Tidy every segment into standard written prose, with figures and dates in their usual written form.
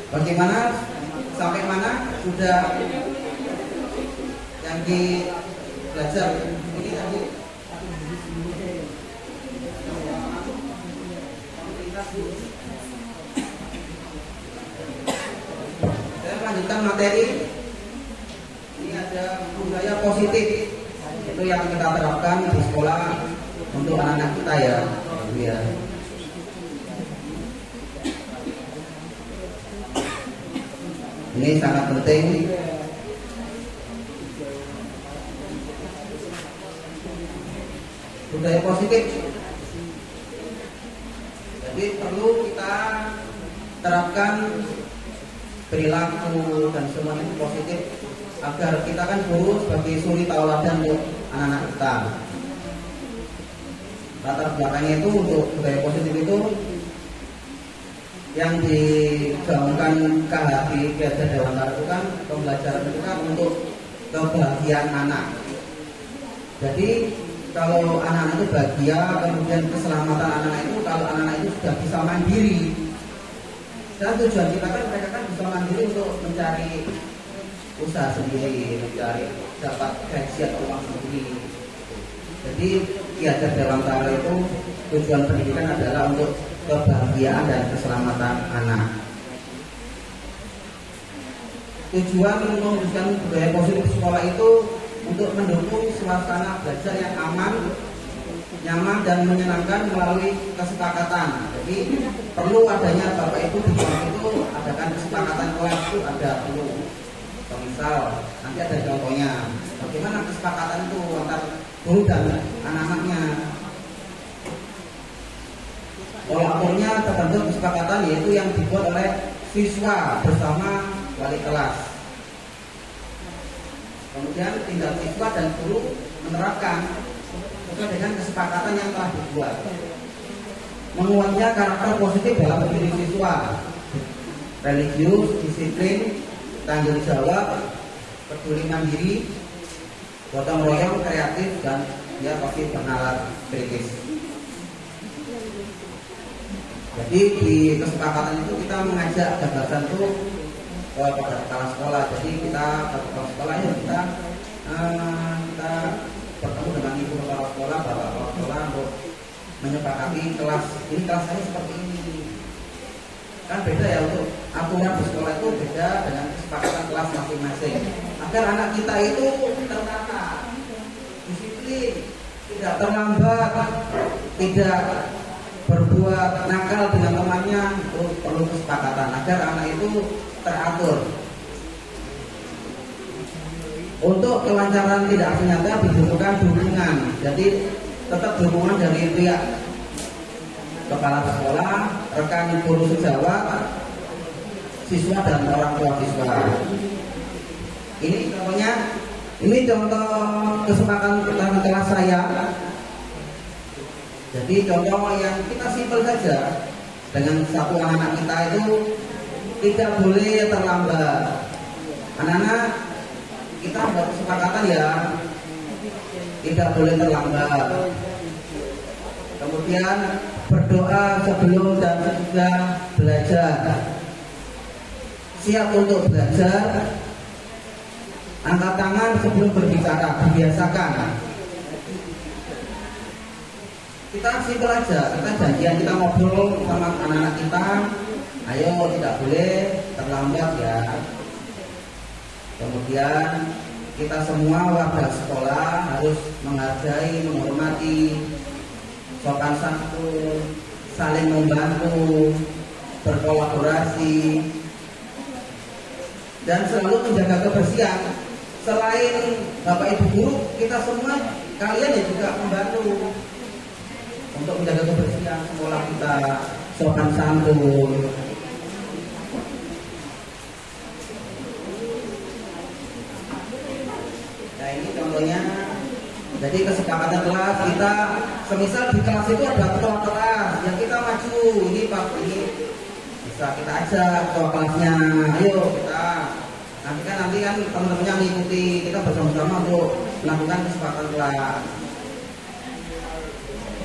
Bagaimana? Sampai mana sudah yang di belajar ini tadi? Saya lanjutkan materi. Ini ada budaya positif itu yang kita terapkan di sekolah untuk anak-anak kita ya. Ya. Ini sangat penting. Budaya positif. Jadi perlu kita terapkan perilaku dan semuanya positif agar kita kan guru sebagai suri tauladan untuk anak-anak kita. Latar belakangnya itu untuk budaya positif itu yang digaungkan KHB Kiaja Dewantara itu kan pembelajaran itu kan untuk kebahagiaan anak. Jadi kalau anak-anak itu bahagia, kemudian keselamatan anak-anak itu kalau anak-anak itu sudah bisa mandiri. Dan tujuan kita kan mereka kan bisa mandiri untuk mencari usaha sendiri, mencari dapat gaji atau uang sendiri. Jadi Kiaja Dewantara itu tujuan pendidikan adalah untuk kebahagiaan dan keselamatan anak. Tujuan mewujudkan budaya positif sekolah itu untuk mendukung suasana belajar yang aman, nyaman dan menyenangkan melalui kesepakatan. Jadi perlu adanya Bapak Ibu di kelas itu adakan kesepakatan kelas itu ada perlu. Misal nanti ada contohnya bagaimana kesepakatan itu antar guru dan anak-anaknya. Aturnya terbentuk kesepakatan yaitu yang dibuat oleh siswa bersama wali kelas. Kemudian tinggal siswa dan guru menerapkan sesuai dengan kesepakatan yang telah dibuat. Menguatnya karakter positif dalam diri siswa, religius, disiplin, tanggung jawab, peduli mandiri, gotong royong, kreatif dan ya pasti bernalar kritis. Jadi di kesepakatan itu kita mengajak gagasan itu pada kepala sekolah. Jadi kita kepala sekolah ya kita bertemu dengan ibu kepala sekolah, bapak kepala sekolah untuk menyepakati kelas ini kelas saya seperti ini. Kan beda ya untuk aturan di sekolah itu beda dengan kesepakatan kelas masing-masing. Agar anak kita itu tertata, disiplin, tidak terlambat, tidak berbuat nakal dengan temannya, itu perlu kesepakatan agar anak itu teratur. Untuk kelancaran tidak nyata dibutuhkan dukungan. Jadi tetap dukungan dari pihak kepala sekolah, rekan guru sejawat, siswa dan orang tua siswa. Ini contohnya, ini contoh kesepakatan kelas saya. Jadi contoh yang kita simpel saja dengan satu anak-anak kita itu tidak boleh terlambat. Anak-anak kita buat kesepakatan ya tidak boleh terlambat. Kemudian berdoa sebelum dan sesudah belajar. Siap untuk belajar. Angkat tangan sebelum berbicara, dibiasakan. Kita simpel aja, kita janjian, kita ngobrol sama anak-anak kita. Ayo tidak boleh terlambat ya. Kemudian kita semua warga sekolah harus menghargai, menghormati, sopan santun, saling membantu, berkolaborasi, dan selalu menjaga kebersihan. Selain Bapak Ibu guru, kita semua kalian ya juga membantu untuk menjaga kebersihan sekolah kita, sopan santun. Nah ini contohnya. Jadi kesepakatan kelas kita, semisal di kelas itu ada ketua kelas yang kita maju, ini Pak, ini bisa kita ajak ketua kelasnya, ayo kita. Nanti kan teman-temannya mengikuti, kita bersama-sama untuk melakukan kesepakatan kelas.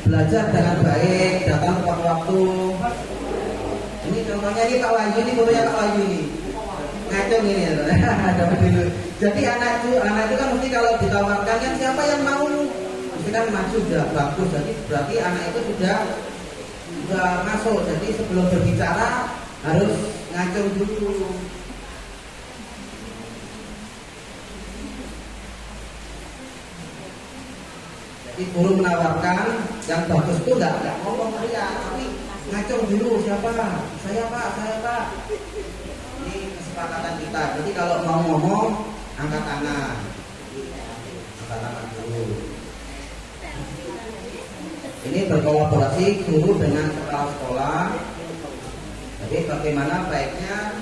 Belajar dengan baik, datang tepat waktu. Ini contohnya ini Pak Wahyu, ini fotonya Pak Wahyu ini. Ngacung ini, dapat dulu. Jadi anak itu kan mesti kalau ditawarkan kan siapa yang mau, mesti kan maju sudah bagus. Jadi berarti anak itu sudah masuk. Jadi sebelum berbicara harus ngacung dulu. Jadi guru menawarkan yang bagus itu enggak ngomong dia, tapi ngacung dulu siapa? Saya Pak. Ini kesepakatan kita. Jadi kalau mau ngomong angkat tangan. Angkat tangan dulu. Ini berkolaborasi guru dengan kepala sekolah. Jadi bagaimana baiknya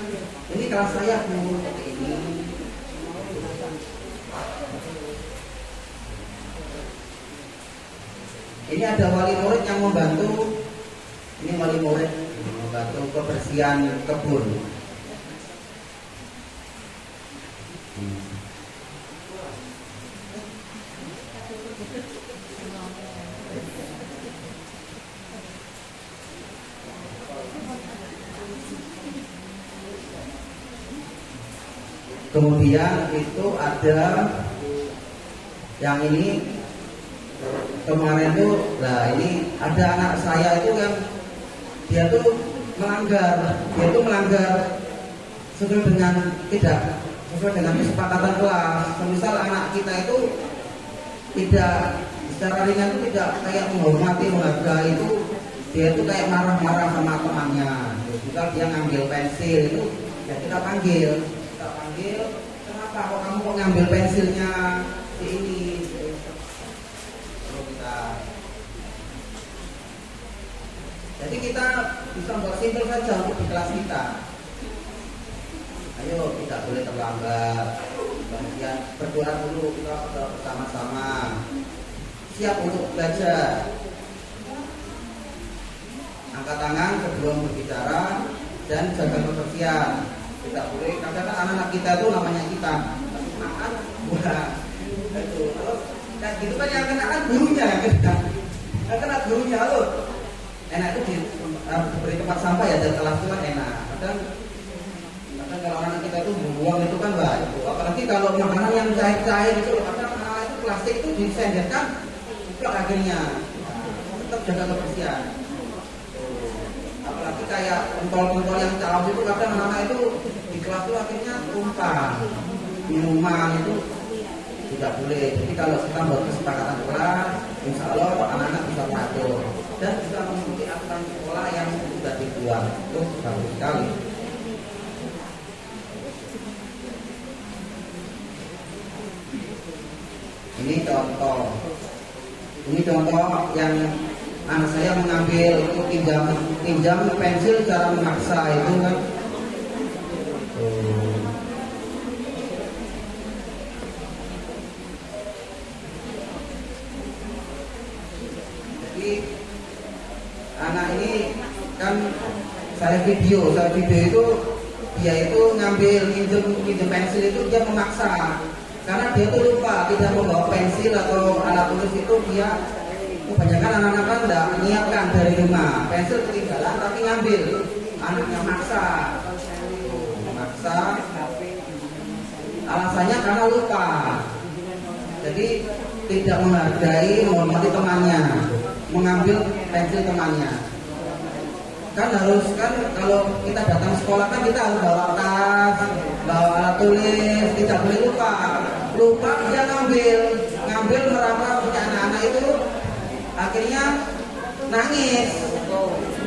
ini kelas saya Bu seperti ini. Ini ada wali murid yang membantu. Ini wali murid membantu kebersihan kebun. Kemudian itu ada yang ini kemarin tuh, nah ini ada anak saya itu yang dia tuh melanggar sesuai dengan kesepakatan kelas. Misal anak kita itu tidak secara ringan itu tidak kayak menghormati, menghargai itu, dia itu kayak marah-marah sama temannya. Misal dia ngambil pensil itu, ya kita panggil, kenapa kok kamu kok ngambil pensilnya si ini? Jadi kita bisa buat simpel saja untuk di kelas kita. Ayo tidak boleh terlambat. Kemudian berdoa dulu, kita bersama-sama siap untuk belajar. Angkat tangan sebelum berbicara dan jaga kebersihan. Tidak boleh, kadang anak-anak kita itu namanya kita makan buah. Itu kalau kayak gitu kan yang kena kan gurunya, yang kena gurunya loh. Enak itu diberi tempat sampah ya, dari kelas itu kan enak. Kadang kalau anak kita itu buang itu kan baik. Apalagi kalau makanan yang cair-cair itu, kadang anak itu plastik itu disenderkan, itu akhirnya tetap jaga kebersihan. Apalagi kayak pentol-pentol yang cair itu, kadang anak itu di kelas itu akhirnya tumpah. Minuman itu tidak boleh. Jadi kalau kita buat kesepakatan kelas, insya Allah anak-anak bisa mengatur dan bisa mengikuti aturan sekolah yang sudah dibuat. Itu bagus sekali. Ini contoh yang anak saya mengambil itu pinjam pensil secara memaksa itu kan. Jadi anak ini kan saya video itu dia itu ngambil pinjam pensil itu dia memaksa. Karena dia tuh lupa tidak membawa pensil atau alat tulis itu, dia kebanyakan anak-anak kan tidak menyiapkan dari rumah, pensil ketinggalan tapi ngambil, anaknya maksa, alasannya karena lupa, jadi tidak menghargai, menghormati temannya, mengambil pensil temannya. Kan harus kan kalau kita datang sekolah kan kita harus bawa tas, bawa alat tulis, tidak boleh lupa dia ngambil meraba punya anak-anak itu, akhirnya nangis.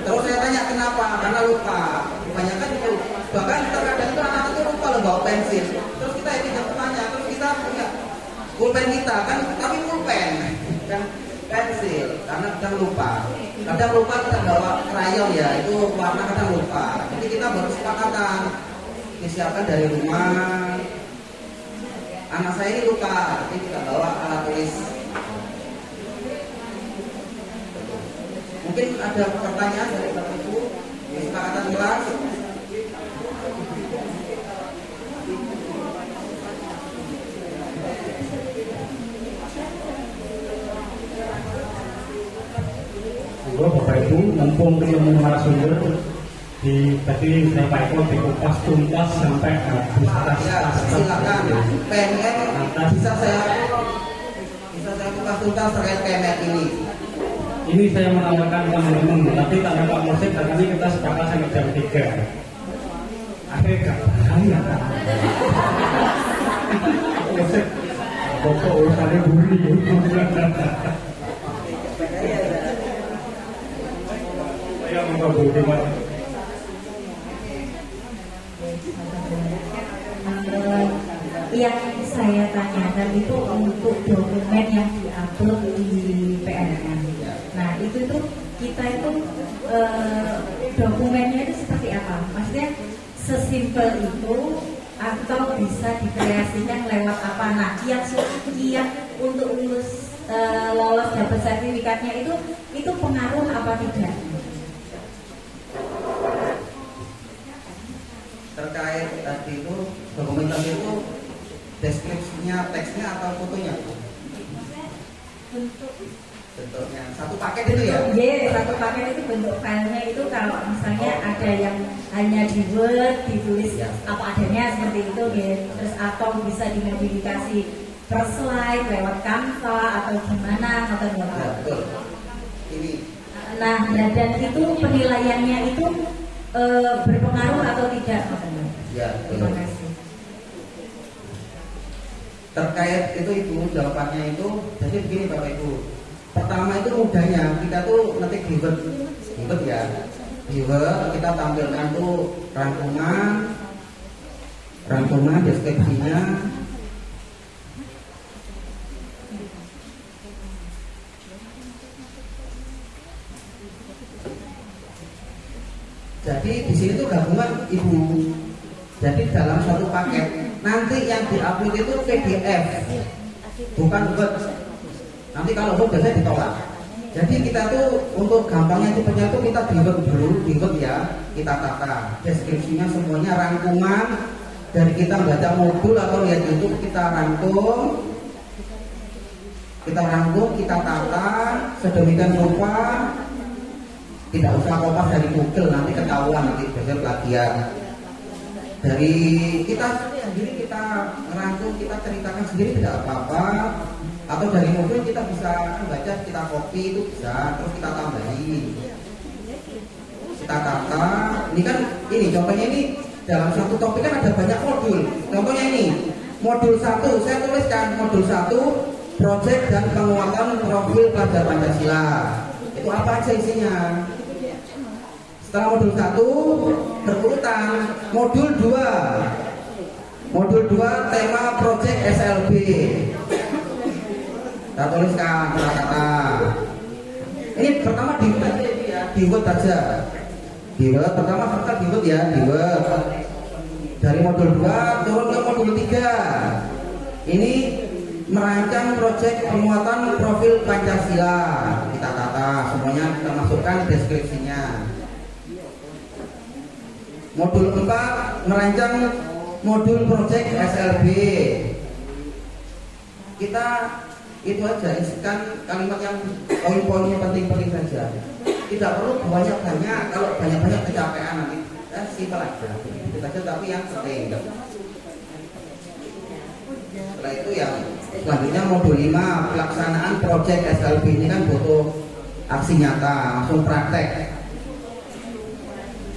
Terus saya tanya kenapa, karena lupa. Kebanyakan itu, bahkan terkadang itu anak itu lupa loh bawa pensil. Terus kita tidak tanya, terus kita punya pulpen kita kan, tapi pulpen kan pensil, karena kadang lupa kita bawa krayon ya, itu warna kadang lupa. Jadi kita baru kesepakatan disiapkan dari rumah. Anak saya ini lupa, jadi kita bawa alat tulis. Mungkin ada pertanyaan dari Bapak Ibu, kesepakatan kelas. Bapak Ibu, mumpung ilmu narasumber Tadi berapa ekor dikupas tuntas sampai habis tas. Ya, silakan. PNM bisa saya kupas tuntas terkait PNM ini. Ini saya menawarkan teman-teman, tapi tak Pak Musik dan kami kita sepakat sampai jam 3. Akhirnya gak bahaya kan? Musik, pokok urusannya buri. Saya mau buri mas. Yang saya tanyakan itu untuk dokumen yang diupload di PNM. Nah itu tuh kita itu dokumennya itu seperti apa? Maksudnya sesimpel itu atau bisa dikreasikan lewat apa? Nah yang untuk lolos dapat sertifikatnya itu pengaruh apa tidak? Terkait tadi itu dokumentasi itu deskripsinya, teksnya atau fotonya? Bentuknya satu paket itu ya? Iya, satu paket itu bentuk filenya itu kalau misalnya ada yang hanya di Word ditulis apa adanya seperti itu gitu. Terus atau bisa dimodifikasi per slide lewat Canva atau gimana atau Ya, betul. Ini. Nah, dan itu penilaiannya itu berpengaruh atau tidak? Ya, terima betul. kasih. Terkait itu Ibu, jawabannya itu jadi begini Bapak Ibu. Pertama itu mudahnya kita tuh ngetik di Word ya. Di Word kita tampilkan tuh rangkuman deskripsinya. Jadi di sini tuh gabungan Ibu. Jadi dalam satu paket nanti yang diupload itu PDF, bukan Word. Nanti kalau Word biasanya ditolak. Jadi kita tuh untuk gampangnya cepatnya tuh kita di Word dulu, di Word ya, kita tata deskripsinya semuanya rangkuman dari kita baca modul atau lihat YouTube kita rangkum, kita tata sedemikian rupa. Tidak usah kopas dari Google, nanti ketahuan nanti biasanya plagiat. Dari kita sendiri kita ngerangkum, kita ceritakan sendiri tidak apa-apa. Atau dari mobil kita bisa baca, kita copy itu bisa, terus kita tambahin, kita tata. Ini kan ini contohnya ini dalam satu topik kan ada banyak modul. Contohnya ini modul 1, saya tuliskan modul 1 project dan penguatan profil pelajar Pancasila. Itu apa aja isinya? Setelah modul 1 berurutan modul 2 tema project SLB. Kita tuliskan kata-kata. Ini pertama di Word aja. Di Word pertama serta di Word ya, di Word. Dari modul 2 turun ke modul 3. Ini merancang proyek penguatan profil Pancasila. Kita tata semuanya, kita masukkan deskripsinya. Modul 4 merancang modul proyek SLB. Kita itu aja, isikan kalimat yang poin-poinnya penting-penting saja. Tidak perlu banyak-banyak, kalau banyak-banyak kecapean nanti. Simpel aja, itu saja tapi yang penting. Setelah itu yang selanjutnya modul 5 pelaksanaan proyek SLB. Ini kan butuh aksi nyata, langsung praktek.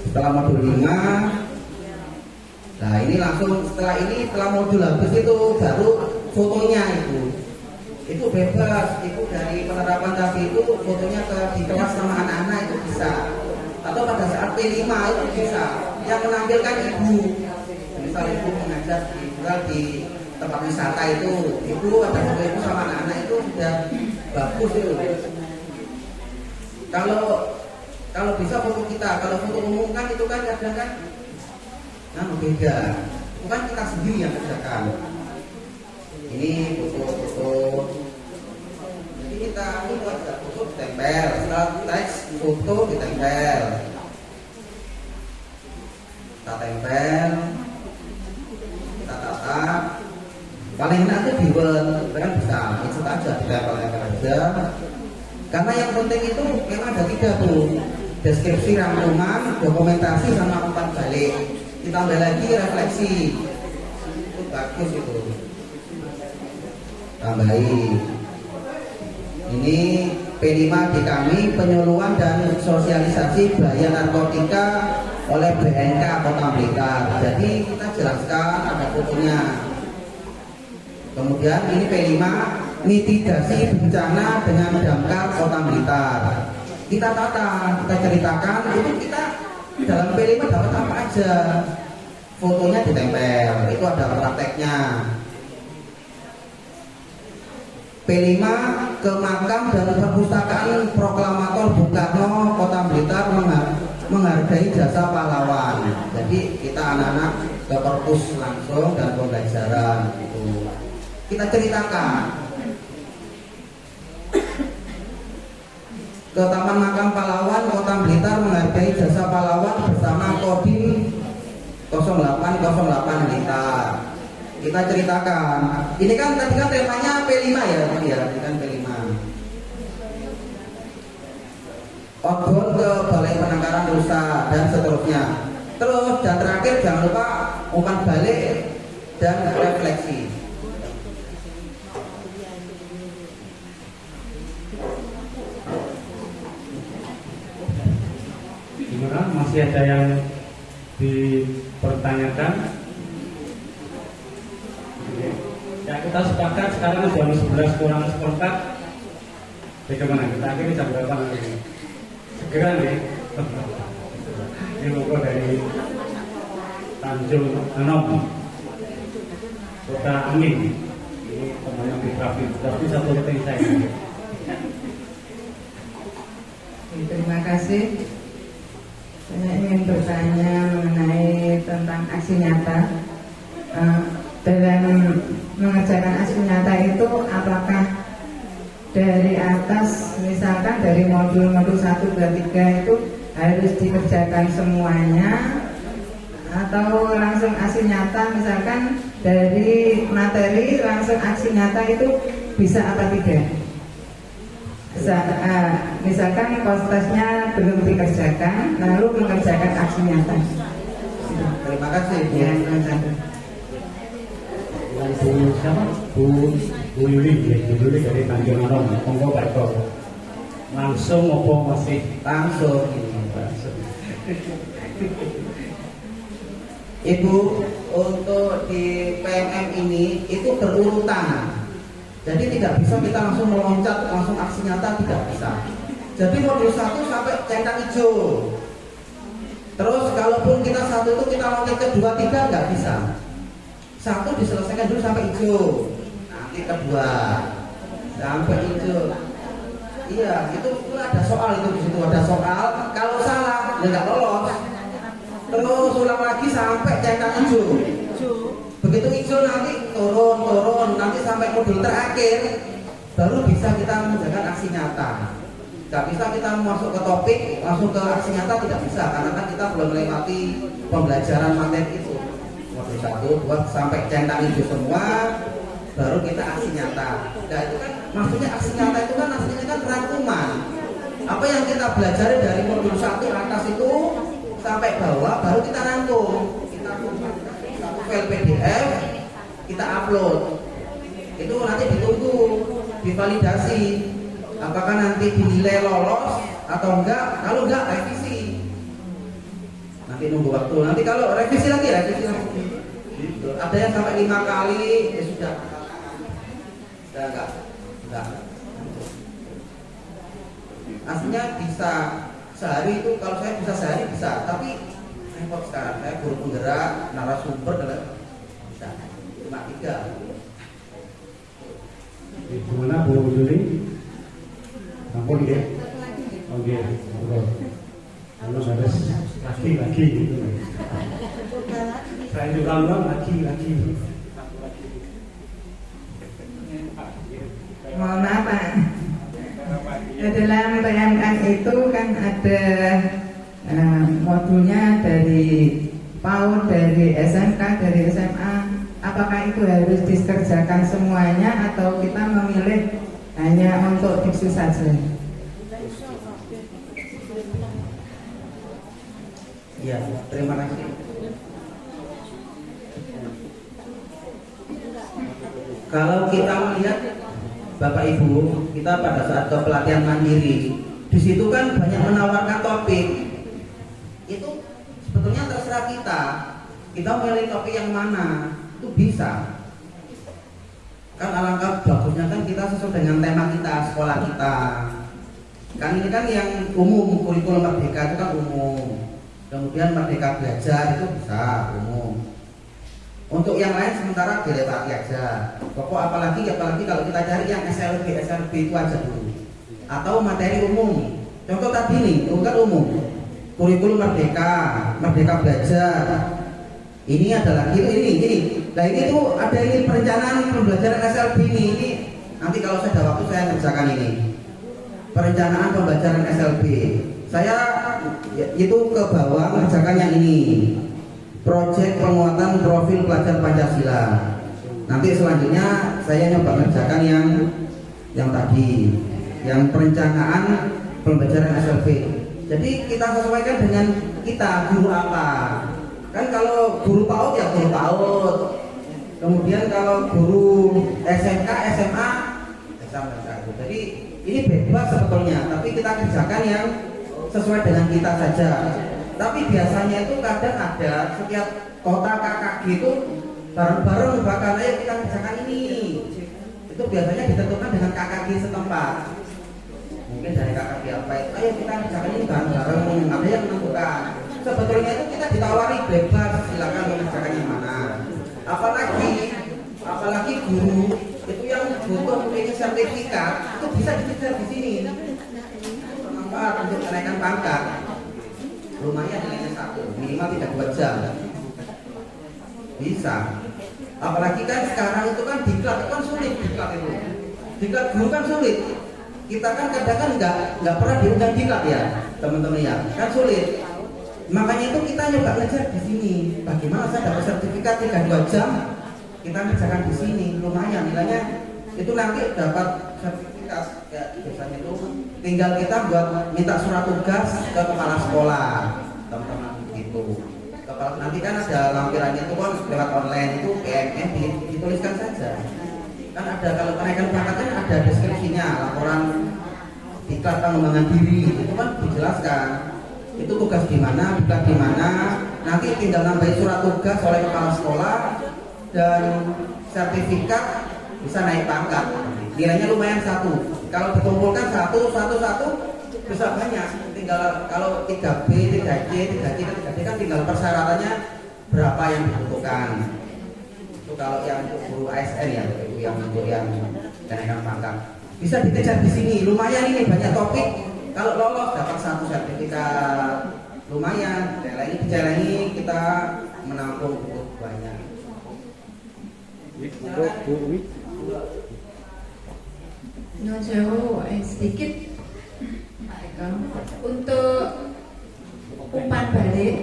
Setelah modul 5, nah ini langsung setelah modul habis itu baru fotonya itu bebas. Itu dari penerapan tadi itu fotonya di kelas sama anak-anak itu bisa, atau pada saat P5 itu bisa. Yang menampilkan ibu, misal ibu mengajar di tempat wisata itu, ibu ada foto ibu sama anak-anak itu sudah bagus itu. Kalau bisa foto kita, kalau foto umum kan itu kan kadang kan beda. Itu kan kita sendiri yang kerjakan. Ini foto. Jadi kita buat foto ditempel, setelah teks foto ditempel. Kita tempel, kita tata. Paling enak itu di Word, kan bisa insert aja, ditempel aja. Karena yang penting itu memang ada 3 tuh. deskripsi rangkuman, dokumentasi sama umpan balik. Ditambah lagi refleksi. Itu bagus itu. Tambahi. Ini P5 di kami, penyuluhan dan sosialisasi bahaya narkotika oleh BNK Kota Blitar. Jadi kita jelaskan, ada fotonya. Kemudian ini P5, mitigasi bencana dengan damkar Kota Blitar. Kita tata, kita ceritakan, itu kita dalam P5 dapat apa aja. Fotonya ditempel, itu ada prakteknya. P5 ke makam dan perpustakaan proklamator Bung Karno Kota Blitar menghargai jasa pahlawan. Jadi kita anak-anak ke perpus langsung dan pembelajaran itu. Kita ceritakan ke Taman Makam Pahlawan Kota Blitar menghargai jasa pahlawan bersama Kodim 0808 Blitar. Kita ceritakan. Ini kan tadi kan temanya P5 ya, ini kan P5. Outbound ke Balai Penangkaran Rusa dan seterusnya. Terus dan terakhir jangan lupa umpan balik dan refleksi. Gimana? Masih ada yang dipertanyakan? Ya kita sepakat sekarang jam 11 kurang seperempat. Bagaimana? Kita akhirnya jam berapa nanti? Segera nih. Ini logo dari Tanjung Anom, Kota Angin. Ini teman yang di trafik. Tapi satu lagi saya. Terima kasih. Saya ingin bertanya mengenai tentang aksi nyata. Dalam mengerjakan aksi nyata itu apakah dari atas, misalkan dari modul 1, 2, 3 itu harus dikerjakan semuanya, atau langsung aksi nyata, misalkan dari materi langsung aksi nyata itu bisa apa tidak? Misalkan kostasnya belum dikerjakan lalu mengerjakan aksi nyata. Terima kasih Bu. Ya, Bu siapa? Bu Yuli, Bu Yuli dari Tanjung Anom. Monggo Pak Eko. Langsung apa masih? Langsung. Ibu, untuk di PMM ini itu berurutan. Jadi tidak bisa kita langsung meloncat langsung aksi nyata, tidak bisa. Jadi modul 1 sampai centang hijau. Terus kalaupun kita 1 itu kita loncat ke 2, 3 nggak bisa. 1 diselesaikan dulu sampai hijau, nanti kedua sampai hijau. Iya, itu ada soal itu di situ ada soal. Kalau salah, nggak lolos. Terus ulang lagi sampai centang hijau. Begitu hijau nanti turun, nanti sampai modul terakhir baru bisa kita mengerjakan aksi nyata. Nggak bisa kita masuk ke topik langsung ke aksi nyata, tidak bisa karena kan kita belum melewati pembelajaran materi itu. Modul 1, 2 sampai centang hijau semua, baru kita aksi nyata. Nah itu kan maksudnya aksi nyata itu kan aslinya kan rangkuman. Apa yang kita pelajari dari modul 1 atas itu sampai bawah baru kita rangkum. Kita satu file PDF, kita upload. Itu nanti ditunggu, divalidasi. Apakah nanti dinilai lolos atau enggak? Kalau enggak revisi. Nanti nunggu waktu. Nanti kalau revisi lagi. Gitu. Ada yang sampai 5 kali, ya sudah. Sudah enggak. Aslinya bisa sehari itu, kalau saya bisa sehari bisa, tapi repot sekarang. Saya guru penggerak, narasumber dan bisa. Cuma 3. Di mana Bu Yuli? Ampun ya. Oke. Kalau harus lagi gitu. Saya juga lagi. Mohon maaf Pak. Dalam PMM itu kan ada modulnya dari PAUD, dari SMK, dari SMA. Apakah itu harus dikerjakan semuanya atau kita memilih hanya untuk diksu saja? Ya, terima kasih. Kalau kita melihat Bapak Ibu, kita pada saat ke pelatihan mandiri, di situ kan banyak menawarkan topik. Itu sebetulnya terserah kita. Kita milih topik yang mana, itu bisa. Kan alangkah bagusnya kan kita sesuai dengan tema kita, sekolah kita. Kan ini kan yang umum, kurikulum Merdeka itu kan umum. Kemudian Merdeka Belajar itu bisa umum. Untuk yang lain sementara dilewati aja. Pokok apalagi kalau kita cari yang SLB itu aja dulu. Atau materi umum. Contoh tadi nih, itu kan umum. Kurikulum Merdeka, Merdeka Belajar. Ini adalah ini. Nah ini tuh ada ini perencanaan pembelajaran SLB ini. Nanti kalau saya ada waktu saya kerjakan ini. Perencanaan pembelajaran SLB. Saya itu ke bawah mengerjakan yang ini. Proyek penguatan profil pelajar Pancasila. Nanti selanjutnya saya nyoba mengerjakan yang tadi, yang perencanaan pembelajaran SLB. Jadi kita sesuaikan dengan kita guru apa. Kan kalau guru PAUD ya guru PAUD. Kemudian kalau guru SMK, SMA. Jadi ini bebas sebetulnya, tapi kita kerjakan yang sesuai dengan kita saja. Tapi biasanya itu kadang ada setiap kota KKG itu bareng-bareng bahkan ayo kita kerjakan ini. Itu biasanya ditentukan dengan KKG setempat. Mungkin dari KKG apa itu, ayo kita kerjakan ini bareng-bareng. Ada yang menentukan. Sebetulnya itu kita ditawari bebas, silakan mengerjakan yang mana. Apalagi guru itu yang butuh mempunyai sertifikat itu bisa dikejar di sini. Bermanfaat untuk kenaikan pangkat. Lumayan nilainya 1, minimal tidak 2 jam. Bisa. Apalagi kan sekarang itu kan diklat itu kan sulit, diklat itu. Diklat guru kan sulit. Kita kan kadang kan nggak pernah diundang diklat ya, teman-teman ya. Kan sulit. Makanya itu kita nyoba ngejar di sini. Bagaimana saya dapat sertifikat 3-2 jam? Kita ngerjakan di sini, lumayan nilainya. Itu nanti dapat sertifikat ya, biasanya itu tinggal kita buat minta surat tugas ke kepala sekolah, teman-teman gitu. Nanti kan ada lampirannya itu kan lewat online itu PMN dituliskan saja. Kan ada kalau kenaikan pangkat kan ada deskripsinya, laporan diklat pengembangan diri itu kan dijelaskan. Itu tugas di mana, diklat di mana. Nanti tinggal nambahin surat tugas oleh kepala sekolah dan sertifikat bisa naik pangkat. Nilainya lumayan 1. Kalau dikumpulkan 1 bisa banyak. Tinggal kalau 3B, 3C, 3C, 3D kan tinggal persyaratannya berapa yang dibutuhkan. Itu kalau yang untuk guru ASN ya, itu yang untuk yang kenaikan pangkat. Bisa dikejar di sini. Lumayan ini banyak topik. Kalau lolos dapat 1 sertifikat. Lumayan. Dicelengi kita menampung cukup banyak. Jauh sedikit Pak Eko untuk umpan balik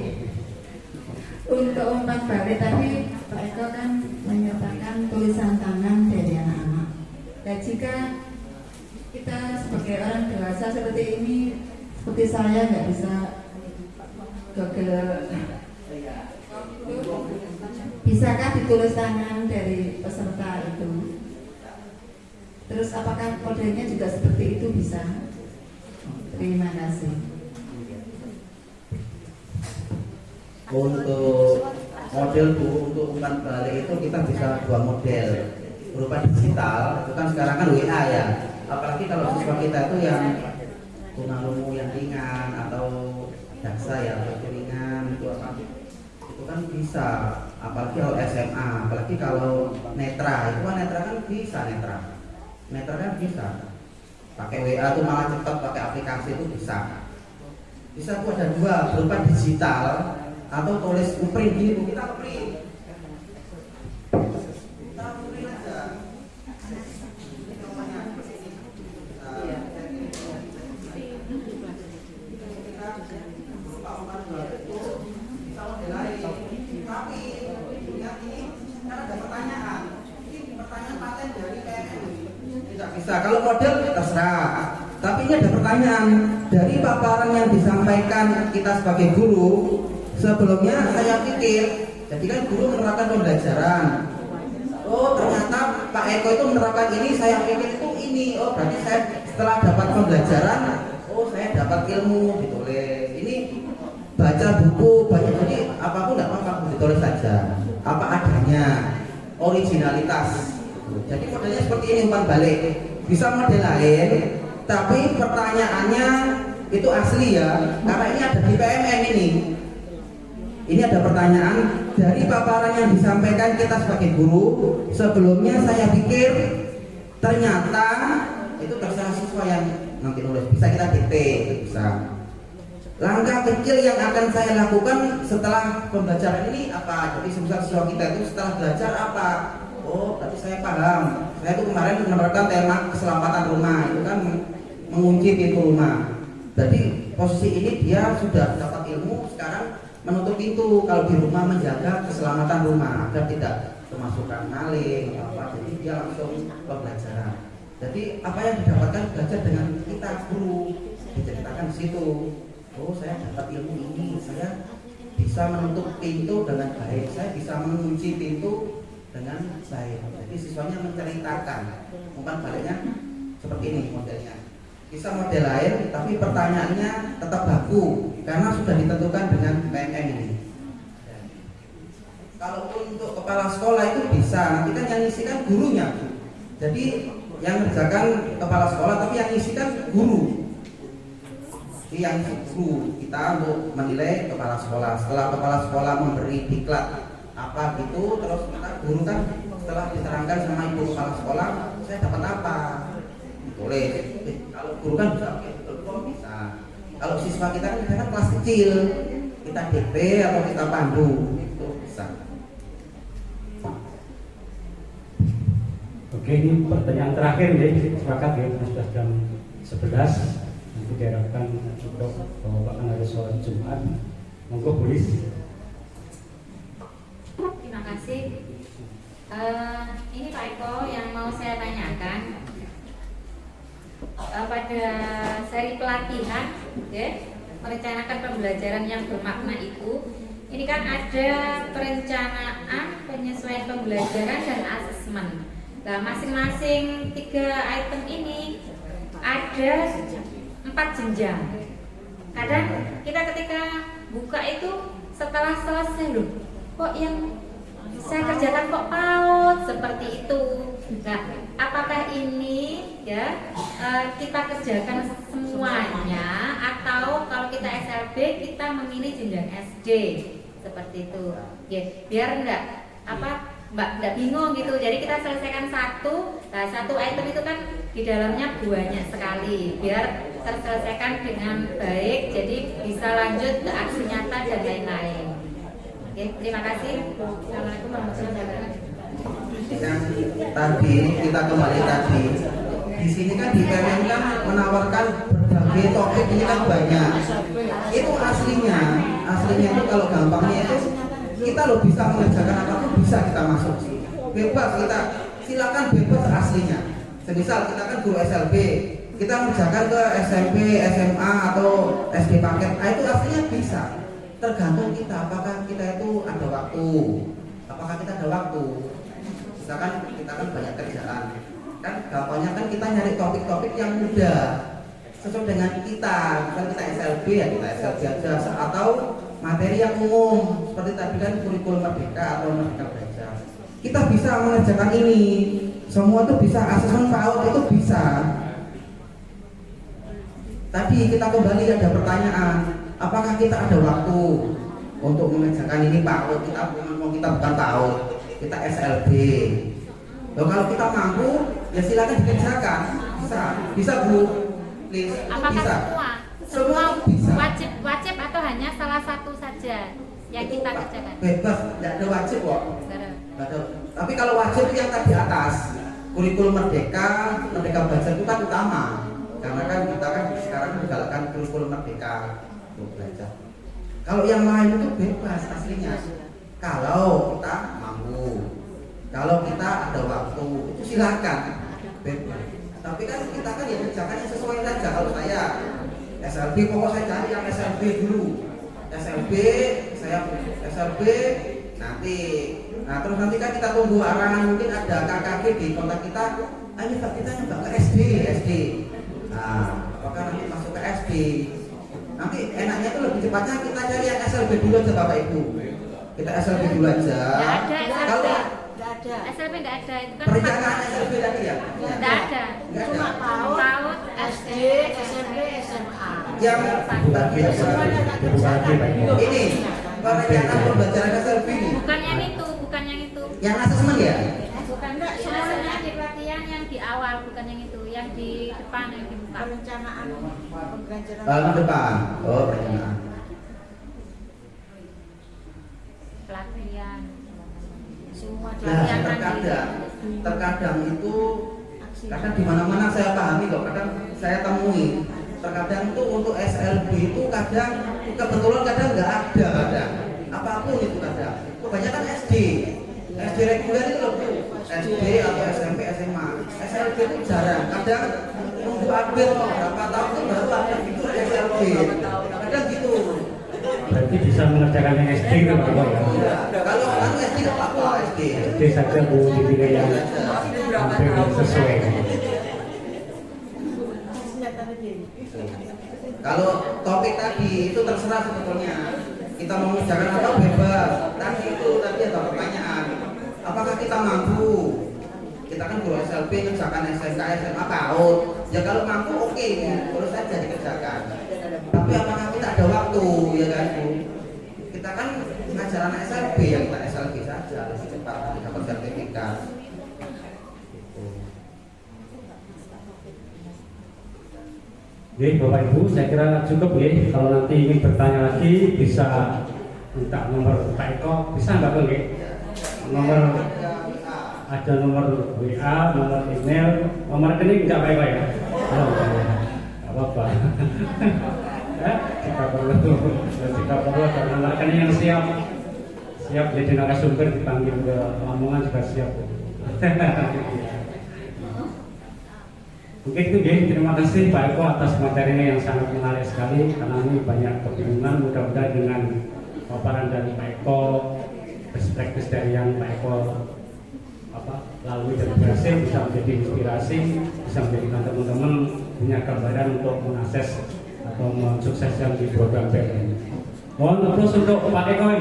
tapi Pak Eko kan menyertakan tulisan tangan dari anak-anak. Dan jika kita sebagai orang dewasa seperti ini, seperti saya nggak bisa Google, bisakah ditulis tangan dari peserta itu? Terus apakah modelnya juga seperti itu bisa? Terima kasih. Untuk model untuk umpan balik itu kita bisa 2 model berupa digital. Itu kan sekarang kan WA ya. Apalagi kalau siswa kita itu yang tunarungu yang ringan atau jaksa ya lebih ringan itu apa? Itu kan bisa. Apalagi kalau SMA, apalagi kalau netra itu kan netra kan bisa Netra kan bisa. Pakai WA tuh malah cepat, pakai aplikasi itu bisa. Bisa tuh ada 2 berupa digital atau tulis print gini, kita print. Kita print aja. Tapi ingat ini karena ada pertanyaan. Ini pertanyaan paten dari PNU. Tidak bisa. Kalau model terserah. Tapi ini ada pertanyaan dari paparan yang disampaikan kita sebagai guru. Sebelumnya saya pikir, jadi kan guru menerapkan pembelajaran. Oh ternyata Pak Eko itu menerapkan ini, saya pikir itu ini. Oh berarti saya setelah dapat pembelajaran, oh saya dapat ilmu, ditulis. Ini baca buku banyak, jadi apapun tidak apa-apa, ditulis saja. Apa adanya, originalitas. Jadi modelnya seperti ini, umpan balik. Bisa model lain, tapi pertanyaannya itu asli ya, karena ini ada di PMN ini. Ini ada pertanyaan dari paparan yang disampaikan kita sebagai guru. Sebelumnya saya pikir ternyata itu terserah siswa yang nanti nulis. Bisa kita dikte, bisa. Langkah kecil yang akan saya lakukan setelah pembelajaran ini apa? Jadi semisal siswa kita itu setelah belajar apa? Oh, tadi saya paham. Saya itu kemarin menerapkan tema keselamatan rumah, itu kan mengunci pintu rumah. Jadi posisi ini dia sudah dapat ilmu, sekarang menutup pintu kalau di rumah, menjaga keselamatan rumah agar tidak kemasukan maling apa. Jadi dia langsung pembelajaran. Jadi apa yang didapatkan belajar dengan kita guru diceritakan di situ. Oh saya dapat ilmu ini, saya bisa menutup pintu dengan baik, saya bisa mengunci pintu dengan baik. Jadi siswanya menceritakan, umpan baliknya seperti ini modelnya. Bisa model lain, tapi pertanyaannya tetap baku karena sudah ditentukan dengan PMN ini. Kalau untuk kepala sekolah itu bisa, nanti kan yang ngisikan gurunya. Jadi yang mengerjakan kepala sekolah, tapi yang ngisikan guru. Jadi yang guru kita untuk menilai kepala sekolah. Setelah kepala sekolah memberi diklat apa gitu, terus kita guru kan setelah diterangkan sama ibu kepala sekolah, saya dapat apa? Boleh. Kalau guru kan bisa, bisa. Kalau siswa kita kan kelas kecil, kita DP atau kita pandu, itu bisa. Oke, ini pertanyaan terakhir ya, sepakat ya, sudah jam 11. Nanti diharapkan cukup bahwa Pak kan harus sholat Jumat. Monggo Bulis. Terima kasih. Ini Pak Eko yang mau saya tanyakan. Pada seri pelatihan ya, merencanakan pembelajaran yang bermakna itu, ini kan ada perencanaan, penyesuaian pembelajaran dan asesmen. Nah, masing-masing 3 item ini ada 4 jenjang. Kadang kita ketika buka itu setelah selesai loh, kok yang saya kerjakan kok PAUD seperti itu. Nah, apakah ini ya kita kerjakan semuanya atau kalau kita SLB kita memilih jenjang SD seperti itu? Ya, biar enggak enggak bingung gitu. Jadi kita selesaikan satu item itu kan di dalamnya banyak sekali. Biar terselesaikan dengan baik, jadi bisa lanjut ke aksi nyata dan lain-lain. Oke, terima kasih. Assalamualaikum warahmatullahi wabarakatuh. Yang tadi kita kembali tadi di sini kan di PMN kan menawarkan berbagai topik, ini kan banyak. Itu aslinya itu kalau gampangnya itu kita loh bisa mengerjakan apapun, bisa kita masuk sih. Bebas kita, silakan bebas aslinya. Semisal kita kan guru SLB, kita mengerjakan ke SMP, SMA atau SD paket, itu aslinya bisa. Tergantung kita, apakah kita itu ada waktu, apakah kita ada waktu. Kita kan banyak kerjaan, kan gampangnya kan kita nyari topik-topik yang mudah sesuai dengan kita. Misalnya kita SLB ya kita SLB aja, atau materi yang umum seperti tadi kan kurikulum Merdeka atau Merdeka Belajar. Kita bisa mengerjakan ini, semua itu bisa, asesmen PAUD itu bisa. Tadi kita kembali ada pertanyaan, apakah kita ada waktu untuk mengerjakan ini PAUD? Kita bukan PAUD, kita SLB. Loh, kalau kita mampu, ya silakan dikerjakan. Bisa Bu. Please. Apakah bisa. Semua bisa. wajib atau hanya salah satu saja yang kita kerjakan? Bebas, tidak ada wajib kok. Tidak ada. Tapi kalau wajib yang tadi atas, kurikulum Merdeka Belajar itu kan utama. Karena kan kita kan sekarang menggalakkan kurikulum Merdeka untuk belajar. Kalau yang lain itu bebas aslinya. Kalau kita mampu, kalau kita ada waktu, itu silakan bebas. Tapi kan kita kan ya kerjakan yang sesuai saja. Kalau saya SLB, pokok saya cari yang SLB dulu. SLB, saya SLB nanti. Nah terus nanti kan kita tunggu arahan, mungkin ada KKG di kota kita. Ayo Pak, kita nyoba ke SD. Nah, apakah nanti masuk ke SD? Nanti enaknya itu lebih cepatnya kita cari yang SLB dulu aja Bapak Ibu. Kita SLB dulu aja. Nggak ada SLB. Kalau SLB nggak ada, itu kan perencanaan SLB tadi ya? nggak ada. Nggak ada. PAUD, SD, SMP, SMA. Yang tadi ini perencanaan pembelajaran SLB ini. bukan yang itu. Yang asesmen ya? Bukan semuanya di pelatihan yang di awal, bukan yang itu, yang di depan yang dibuka. Perencanaan pembelajaran. Ke depan. Oh, perencanaan. Pelatihan. Semua Nah, pelatihan terkadang itu kadang di mana-mana saya pahami kok, kadang saya temui. Terkadang itu untuk SLB itu kadang kebetulan kadang nggak ada kadang. Apapun itu kadang. Kebanyakan SD reguler itu loh, SD atau SMP, SMA. SLB itu jarang. Kadang nunggu update berapa tahun itu baru ada itu SLB. Kadang gitu. Berarti bisa mengerjakan yang SD gitu Pak Eko ya? Iya. Kalau SD nggak apa-apa SD. SD saja Bu dipilih yang hampir sesuai. Kalau topik tadi itu terserah sebetulnya. Kita mau mengerjakan apa bebas. Tadi ada pertanyaan. Apakah kita mampu? Kita kan guru SLB kerjakan SMK, SMA, PAUD. Ya kalau mampu oke, terus saja dikerjakan. Tapi apakah kita ada waktu, ya kan Bu? Kita kan ngajar anak SLB, ya kita SLB saja lebih cepat dapat sertifikat. Oke Bapak Ibu, saya kira cukup ya. Kalau nanti ingin bertanya lagi bisa minta nomor Pak Eko, bisa nggak Bang? Nomor ada nomor WA, nomor email, nomor rekening nggak Pak Eko ya? Oh, nggak apa-apa. Jika perlu ada nomor rekening yang siap jadi narasumber dipanggil ke Lamongan juga siap. Mungkin itu ya, terima kasih Pak Eko atas materinya yang sangat menarik sekali karena ini banyak kebingungan. Mudah-mudahan dengan paparan dari Pak Eko, best practice dari yang Pak Eko lalui dan berhasil bisa menjadi inspirasi, bisa menjadikan teman-teman punya gambaran untuk mengakses atau mensukseskan di program PLN. Mohon terus untuk Pak Eko ya.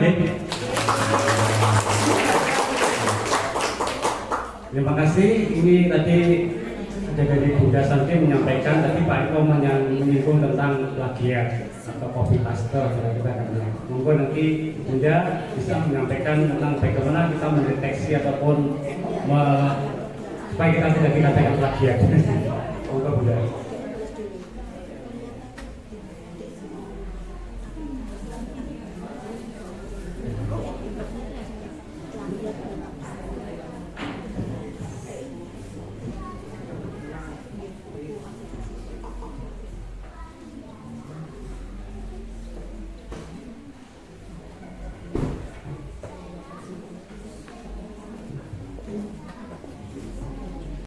Terima kasih. Ini tadi dari Bunda Santi menyampaikan tadi Pak Eko menyinggung tentang plagiat atau copy paste kita akan. Monggo nanti Bunda bisa menyampaikan tentang bagaimana kita mendeteksi ataupun supaya kita tidak dikatakan plagiat. Monggo Bunda.